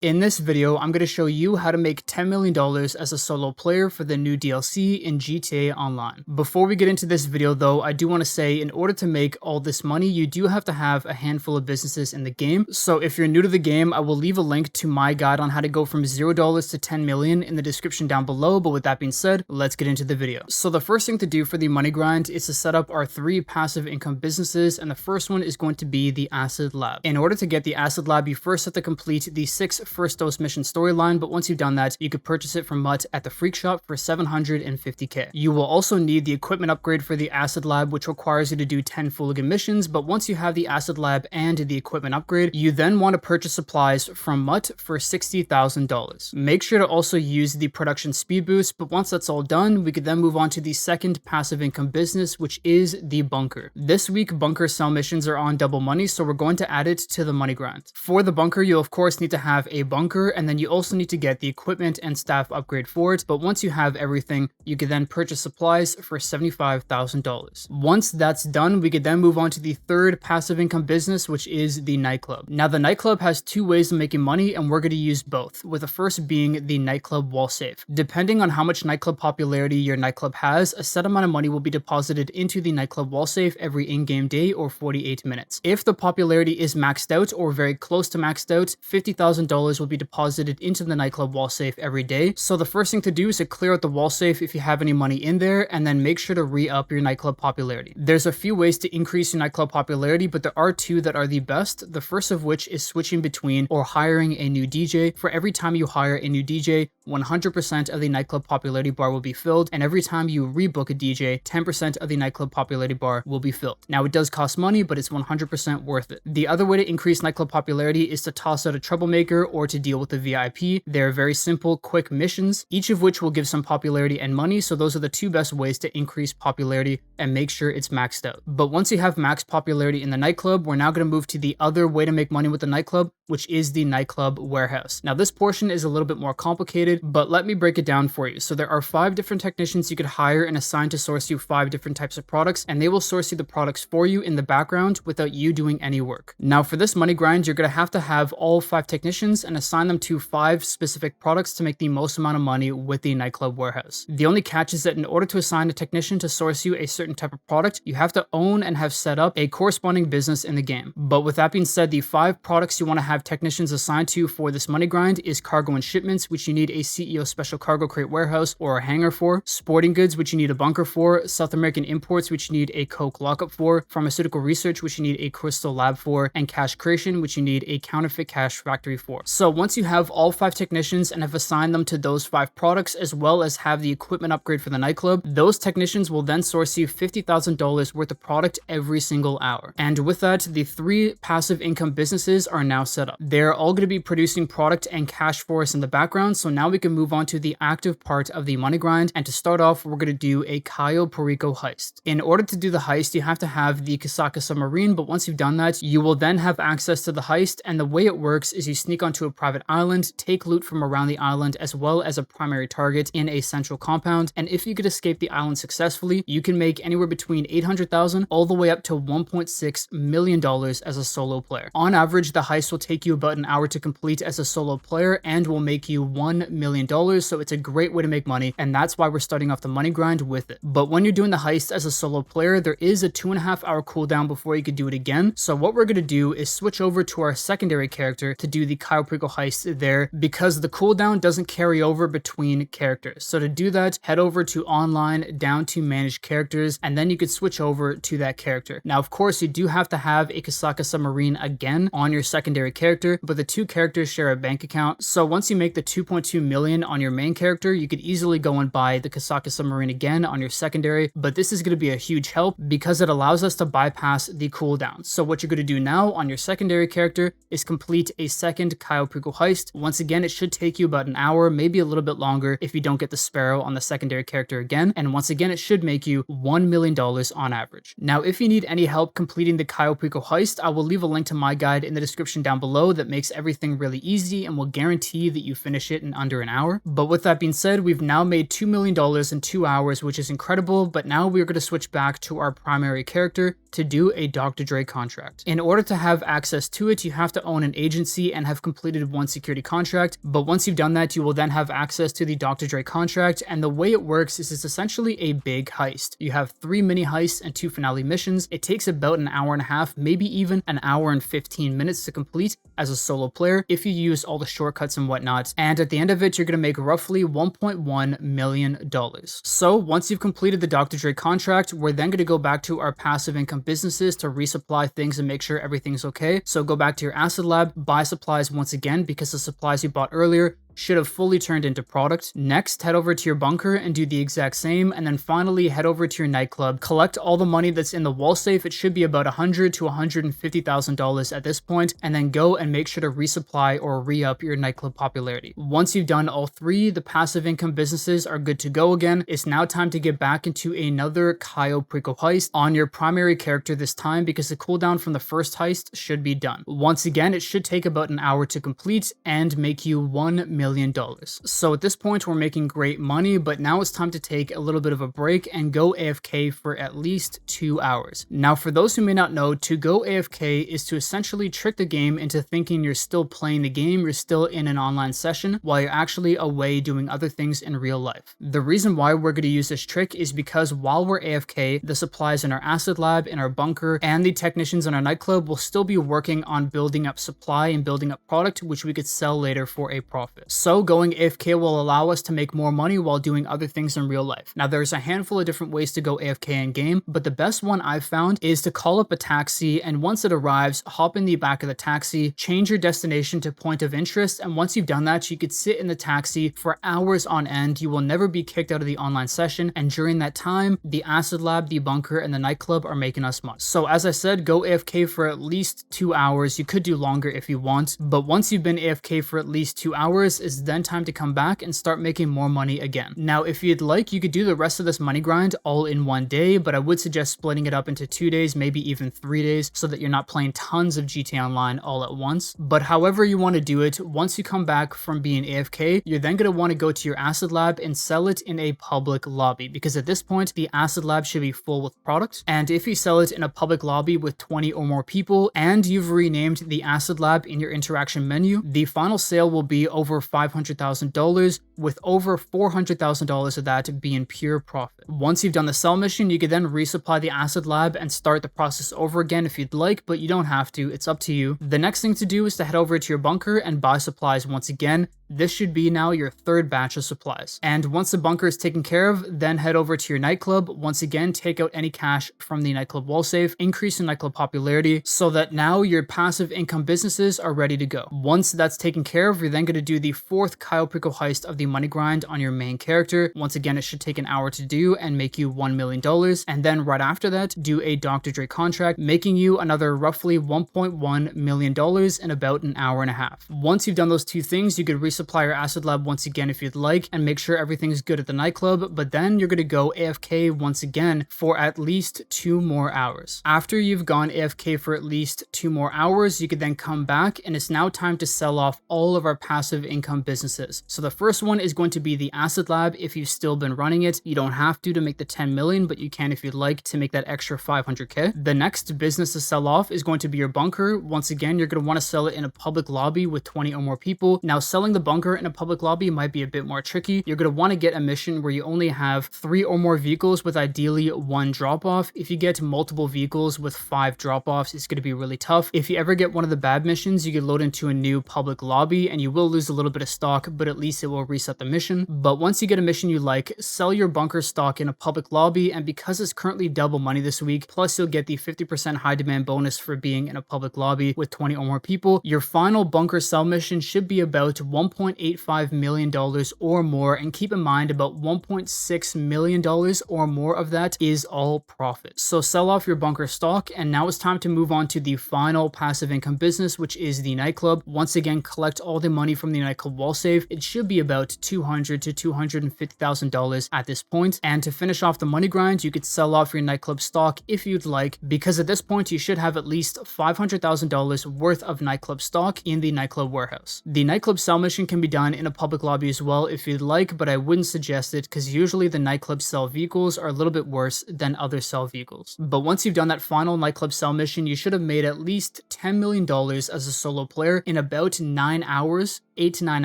In this video, I'm going to show you how to make $10 million as a solo player for the new DLC in GTA Online. Before we get into this video though, I do want to say in order to make all this money, you do have to have a handful of businesses in the game. So if you're new to the game, I will leave a link to my guide on how to go from $0 to 10 million in the description down below. But with that being said, let's get into the video. So the first thing to do for the money grind is to set up our 3 passive income businesses. And the first one is going to be the Acid Lab. In order to get the Acid Lab, you first have to complete the 6 first dose mission storyline, but once you've done that, you could purchase it from Mutt at the Freak Shop for 750k. You will also need the equipment upgrade for the Acid Lab, which requires you to do 10 Fooligan missions, but once you have the Acid Lab and the equipment upgrade, you then want to purchase supplies from Mutt for $60,000. Make sure to also use the production speed boost, but once that's all done, we could then move on to the second passive income business, which is the bunker. This week, bunker sell missions are on double money, so we're going to add it to the money grind. For the bunker, you'll of course need to have a bunker, and then you also need to get the equipment and staff upgrade for it. But once you have everything, you can then purchase supplies for $75,000. Once that's done, we could then move on to the third passive income business, which is the nightclub. Now the nightclub has 2 ways of making money, and we're going to use both, with the first being the nightclub wall safe. Depending on how much nightclub popularity your nightclub has, a set amount of money will be deposited into the nightclub wall safe every in-game day or 48 minutes. If the popularity is maxed out or very close to maxed out, $50,000 will be deposited into the nightclub wall safe every day. So the first thing to do is to clear out the wall safe if you have any money in there, and then make sure to re-up your nightclub popularity. There's a few ways to increase your nightclub popularity, but there are 2 that are the best. The first of which is switching between or hiring a new DJ. For every time you hire a new DJ, 100% of the nightclub popularity bar will be filled, and every time you rebook a DJ, 10% of the nightclub popularity bar will be filled. Now it does cost money, but it's 100% worth it. The other way to increase nightclub popularity is to toss out a troublemaker or to deal with a VIP. They're very simple, quick missions, each of which will give some popularity and money, so those are the 2 best ways to increase popularity and make sure it's maxed out. But once you have max popularity in the nightclub, we're now going to move to the other way to make money with the nightclub, which is the nightclub warehouse. Now this portion is a little bit more complicated, but let me break it down for you. So there are 5 different technicians you could hire and assign to source you 5 different types of products, and they will source you the products for you in the background without you doing any work. Now for this money grind, you're going to have all 5 technicians and assign them to 5 specific products to make the most amount of money with the nightclub warehouse. The only catch is that in order to assign a technician to source you a certain type of product, you have to own and have set up a corresponding business in the game. But with that being said, the 5 products you want to have technicians assigned to for this money grind is cargo and shipments, which you need a CEO special cargo crate warehouse or a hangar for; sporting goods, which you need a bunker for; South American imports, which you need a coke lockup for; pharmaceutical research, which you need a crystal lab for; and cash creation, which you need a counterfeit cash factory for. So once you have all 5 technicians and have assigned them to those 5 products, as well as have the equipment upgrade for the nightclub, those technicians will then source you $50,000 worth of product every single hour. And with that, the 3 passive income businesses are now set up. They're all going to be producing product and cash for us in the background, so now we can move on to the active part of the money grind. And to start off, we're going to do a Cayo Perico heist. In order to do the heist, you have to have the Cayo submarine, but once you've done that, you will then have access to the heist, and the way it works is you sneak onto a private island, take loot from around the island as well as a primary target in a central compound, and if you could escape the island successfully, you can make anywhere between $800,000 all the way up to $1.6 million as a solo player. On average, the heist will take you about an hour to complete as a solo player and will make you $1 million, so it's a great way to make money, and that's why we're starting off the money grind with it. But when you're doing the heist as a solo player, there is a 2.5 hour cooldown before you could do it again, so what we're going to do is switch over to our secondary character to do the Cayo Perico heist there, because the cooldown doesn't carry over between characters. So to do that, head over to online, down to manage characters, and then you could switch over to that character. Now of course you do have to have a Cayo submarine again on your secondary character, but the 2 characters share a bank account, so once you make the 2.2 million on your main character, you could easily go and buy the Cayo submarine again on your secondary. But this is going to be a huge help because it allows us to bypass the cooldown. So what you're going to do now on your secondary character is complete a second Cayo Perico heist. Once again, it should take you about an hour, maybe a little bit longer if you don't get the sparrow on the secondary character again, and once again it should make you $1 million on average. Now if you need any help completing the Cayo Perico heist, I will leave a link to my guide in the description down below. below that makes everything really easy and will guarantee that you finish it in under an hour. But with that being said, we've now made $2 million in 2 hours, which is incredible, but now we're going to switch back to our primary character to do a Dr. Dre contract. In order to have access to it, you have to own an agency and have completed one security contract, but once you've done that, you will then have access to the Dr. Dre contract, and the way it works is it's essentially a big heist. You have 3 mini heists and 2 finale missions. It takes about an hour and a half, maybe even an hour and 15 minutes to complete as a solo player if you use all the shortcuts and whatnot, and at the end of it, you're going to make roughly $1.1 million. So once you've completed the Dr. Dre contract, we're then going to go back to our passive income businesses to resupply things and make sure everything's okay. So go back to your acid lab, buy supplies once again because the supplies you bought earlier should have fully turned into product. Next, head over to your bunker and do the exact same, and then finally head over to your nightclub, collect all the money that's in the wall safe. It should be about $100,000 to $150,000 at this point, and then go and make sure to resupply or re-up your nightclub popularity. Once you've done all 3, the passive income businesses are good to go again. It's now time to get back into another Cayo Perico heist on your primary character this time because the cooldown from the first heist should be done. Once again, it should take about an hour to complete and make you $1 million. So at this point, we're making great money, but now it's time to take a little bit of a break and go AFK for at least 2 hours. Now, for those who may not know, to go AFK is to essentially trick the game into thinking you're still playing the game, you're still in an online session, while you're actually away doing other things in real life. The reason why we're going to use this trick is because while we're AFK, the supplies in our acid lab, in our bunker, and the technicians in our nightclub will still be working on building up supply and building up product, which we could sell later for a profit. So going AFK will allow us to make more money while doing other things in real life. Now, there's a handful of different ways to go AFK in game, but the best one I've found is to call up a taxi, and once it arrives, hop in the back of the taxi, change your destination to point of interest, and once you've done that, you could sit in the taxi for hours on end. You will never be kicked out of the online session, and during that time, the acid lab, the bunker, and the nightclub are making us money. So as I said, go AFK for at least 2 hours. You could do longer if you want, but once you've been AFK for at least 2 hours, it's then time to come back and start making more money again. Now, if you'd like, you could do the rest of this money grind all in one day, but I would suggest splitting it up into 2 days, maybe even 3 days, so that you're not playing tons of GTA Online all at once. But however you want to do it, once you come back from being AFK, you're then going to want to go to your acid lab and sell it in a public lobby, because at this point, the acid lab should be full with product. And if you sell it in a public lobby with 20 or more people, and you've renamed the acid lab in your interaction menu, the final sale will be over $500,000, with over $400,000 of that being pure profit. Once you've done the sell mission, you can then resupply the acid lab and start the process over again if you'd like, but you don't have to, it's up to you. The next thing to do is to head over to your bunker and buy supplies once again. This should be now your 3rd batch of supplies. And once the bunker is taken care of, then head over to your nightclub. Once again, take out any cash from the nightclub wall safe, increase the nightclub popularity so that now your passive income businesses are ready to go. Once that's taken care of, you're then going to do the 4th Cayo Perico heist of the money grind on your main character. Once again, it should take an hour to do and make you $1 million. And then right after that, do a Dr. Dre contract, making you another roughly $1.1 million in about an hour and a half. Once you've done those 2 things, you could resupply your acid lab once again if you'd like and make sure everything's good at the nightclub, but then you're going to go AFK once again for at least 2 more hours. After you've gone AFK for at least 2 more hours, you could then come back, and it's now time to sell off all of our passive income businesses. So the first one is going to be the acid lab. If you've still been running it, you don't have to make the 10 million, but you can if you'd like to make that extra 500k. The next business to sell off is going to be your bunker. Once again, you're going to want to sell it in a public lobby with 20 or more people. Now, selling the bunker in a public lobby might be a bit more tricky. You're going to want to get a mission where you only have 3 or more vehicles with ideally 1 drop-off. If you get multiple vehicles with 5 drop-offs, it's going to be really tough. If you ever get one of the bad missions, you can load into a new public lobby and you will lose a little bit of stock, but at least it will reset the mission. But once you get a mission you like, sell your bunker stock in a public lobby, and because it's currently double money this week, plus you'll get the 50% high demand bonus for being in a public lobby with 20 or more people, your final bunker sell mission should be about $1.85 million or more, and keep in mind about $1.6 million or more of that is all profit. So sell off your bunker stock, and now it's time to move on to the final passive income business, which is the nightclub. Once again, collect all the money from the nightclub wall save. It should be about about $200,000 to $250,000 at this point. And to finish off the money grind, you could sell off your nightclub stock if you'd like, because at this point you should have at least $500,000 worth of nightclub stock in the nightclub warehouse. The nightclub sell mission can be done in a public lobby as well if you'd like, but I wouldn't suggest it because usually the nightclub sell vehicles are a little bit worse than other sell vehicles. But once you've done that final nightclub sell mission, you should have made at least $10 million as a solo player in about 9 hours, 8 to 9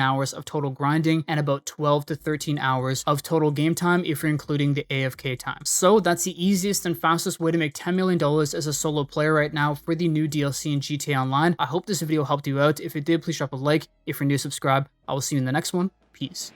hours of total grinding, and about 12 to 13 hours of total game time if you're including the AFK time. So that's the easiest and fastest way to make $10 million as a solo player right now for the new DLC in GTA Online. I hope this video helped you out. If it did, please drop a like. If you're new, subscribe. I will see you in the next one. Peace.